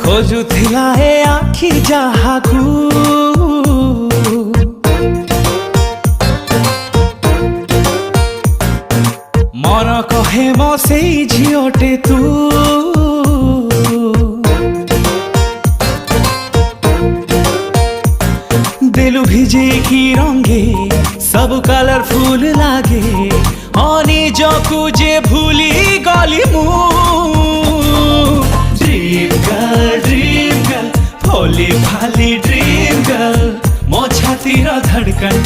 खोजुथिला ए आखि जाहाकू मन कहे मो सेई झियोटे तू दिलु भिजे की रंगे सब कलरफुल लागे अनि जकु जे भूली गली मु ड्रीम गर्ल भोली भाली ड्रीम गर्ल मो छाती र धड़कन